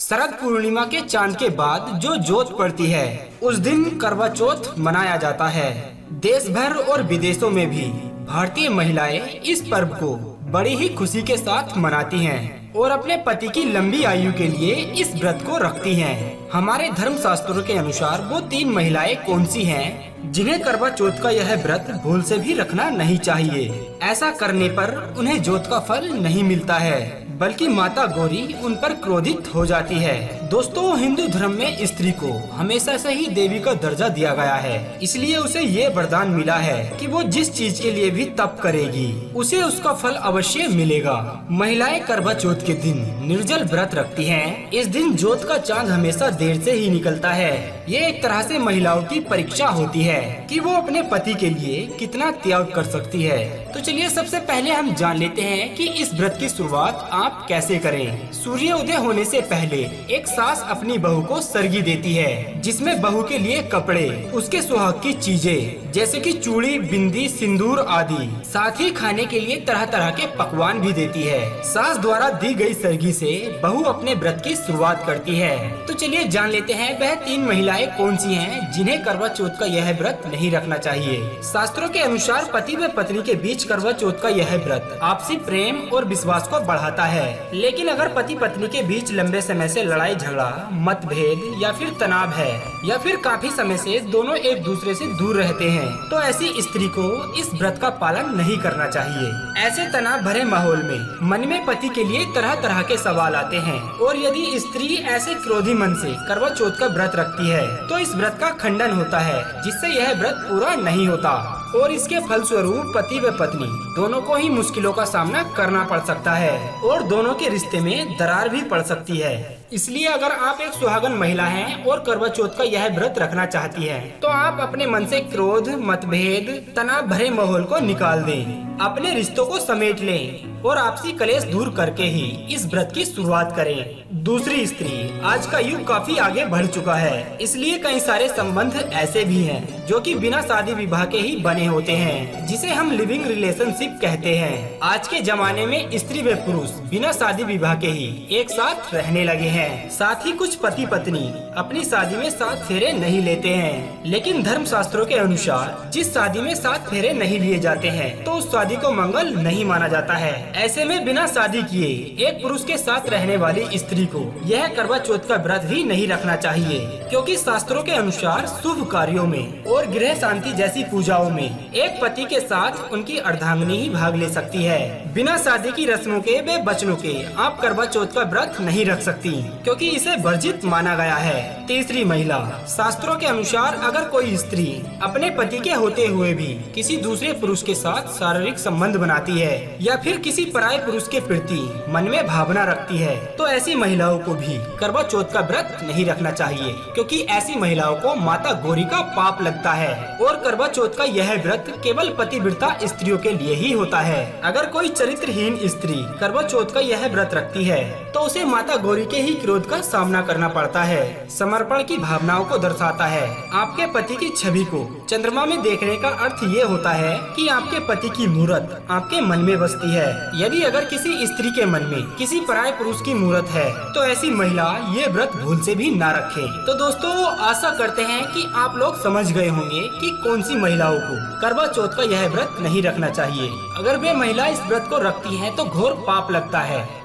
शरद पूर्णिमा के चांद के बाद जो जोत पड़ती है उस दिन करवा चौथ मनाया जाता है। देश भर और विदेशों में भी भारतीय महिलाएं इस पर्व को बड़ी ही खुशी के साथ मनाती हैं और अपने पति की लंबी आयु के लिए इस व्रत को रखती हैं। हमारे धर्म शास्त्रों के अनुसार वो 3 महिलाएं कौन सी हैं जिन्हें करवा चौथ का यह व्रत भूल से भी रखना नहीं चाहिए। ऐसा करने पर उन्हें जोत का फल नहीं मिलता है बल्कि माता गौरी उन पर क्रोधित हो जाती है। दोस्तों, हिंदू धर्म में स्त्री को हमेशा से ही देवी का दर्जा दिया गया है, इसलिए उसे ये वरदान मिला है कि वो जिस चीज के लिए भी तप करेगी उसे उसका फल अवश्य मिलेगा। महिलाएं करवा चौथ के दिन निर्जल व्रत रखती हैं। इस दिन जोत का चांद हमेशा देर से ही निकलता है। ये एक तरह से महिलाओं की परीक्षा होती है कि वो अपने पति के लिए कितना त्याग कर सकती है। तो चलिए सबसे पहले हम जान लेते हैं कि इस व्रत की शुरुआत आप कैसे करें। सूर्य उदय होने से पहले एक सास अपनी बहू को सरगी देती है, जिसमें बहू के लिए कपड़े, उसके सुहाग की चीजें जैसे कि चूड़ी, बिंदी, सिंदूर आदि, साथ ही खाने के लिए तरह तरह के पकवान भी देती है। सास द्वारा दी गई सरगी से बहू अपने व्रत की शुरुआत करती है। तो चलिए जान लेते हैं वह 3 महिलाएं कौन सी हैं जिन्हें करवा चौथ का यह व्रत नहीं रखना चाहिए। शास्त्रों के अनुसार पति व पत्नी के बीच करवा चौथ का यह व्रत आपसी प्रेम और विश्वास को बढ़ाता है। लेकिन अगर पति पत्नी के बीच लंबे समय से लड़ाई झगड़ा, मतभेद या फिर तनाव है या फिर काफी समय से दोनों एक दूसरे से दूर रहते हैं तो ऐसी स्त्री को इस व्रत का पालन नहीं करना चाहिए। ऐसे तनाव भरे माहौल में मन में पति के लिए तरह तरह के सवाल आते हैं और यदि स्त्री ऐसे क्रोधी मन से करवा चौथ का व्रत रखती है तो इस व्रत का खंडन होता है, जिससे यह व्रत पूरा नहीं होता और इसके फलस्वरूप पति व पत्नी दोनों को ही मुश्किलों का सामना करना पड़ सकता है और दोनों के रिश्ते में दरार भी पड़ सकती है। इसलिए अगर आप एक सुहागन महिला हैं और करवा चौथ का यह व्रत रखना चाहती हैं, तो आप अपने मन से क्रोध, मतभेद, तनाव भरे माहौल को निकाल दें, अपने रिश्तों को समेट लें और आपसी कलेश दूर करके ही इस व्रत की शुरुआत करें। दूसरी स्त्री, आज का युग काफी आगे बढ़ चुका है, इसलिए कई सारे संबंध ऐसे भी हैं जो कि बिना शादी विवाह के ही बने होते हैं, जिसे हम लिविंग रिलेशनशिप कहते हैं। आज के जमाने में स्त्री व पुरुष बिना शादी विवाह के ही एक साथ रहने लगे हैं। साथ ही कुछ पति पत्नी अपनी शादी में 7 फेरे नहीं लेते हैं, लेकिन धर्म शास्त्रों के अनुसार जिस शादी में 7 फेरे नहीं लिए जाते हैं तो उस शादी को मंगल नहीं माना जाता है। ऐसे में बिना शादी किए एक पुरुष के साथ रहने वाली स्त्री को यह करवा चौथ का व्रत भी नहीं रखना चाहिए, क्योंकि शास्त्रों के अनुसार शुभ कार्यों में और गृह शांति जैसी पूजाओं में एक पति के साथ उनकी अर्धांगिनी ही भाग ले सकती है। बिना शादी की रस्मों के व वचनों के आप करवा चौथ का व्रत नहीं रख सकती, क्योंकि इसे वर्जित माना गया है। तीसरी महिला, शास्त्रों के अनुसार अगर कोई स्त्री अपने पति के होते हुए भी किसी दूसरे पुरुष के साथ शारीरिक संबंध बनाती है या फिर किसी पराये पुरुष के प्रति मन में भावना रखती है तो ऐसी महिलाओं को भी करवा चौथ का व्रत नहीं रखना चाहिए, क्योंकि ऐसी महिलाओं को माता गौरी का पाप लगता है और करवा चौथ का यह व्रत केवल पतिव्रता स्त्रियों के लिए ही होता है। अगर कोई चरित्रहीन स्त्री करवा चौथ का यह व्रत रखती है तो उसे माता गौरी के ही क्रोध का सामना करना पड़ता है। समर्पण की भावनाओं को दर्शाता है। आपके पति की छवि को चंद्रमा में देखने का अर्थ ये होता है कि आपके पति की मूर्त आपके मन में बसती है। यदि अगर किसी स्त्री के मन में किसी पराये पुरुष की मूर्त है तो ऐसी महिला ये व्रत भूल से भी ना रखे। तो दोस्तों, आशा करते हैं कि आप लोग समझ गए होंगे कि कौन सी महिलाओं को करवा चौथ का यह व्रत नहीं रखना चाहिए। अगर वे महिला इस व्रत को रखती हैं तो घोर पाप लगता है।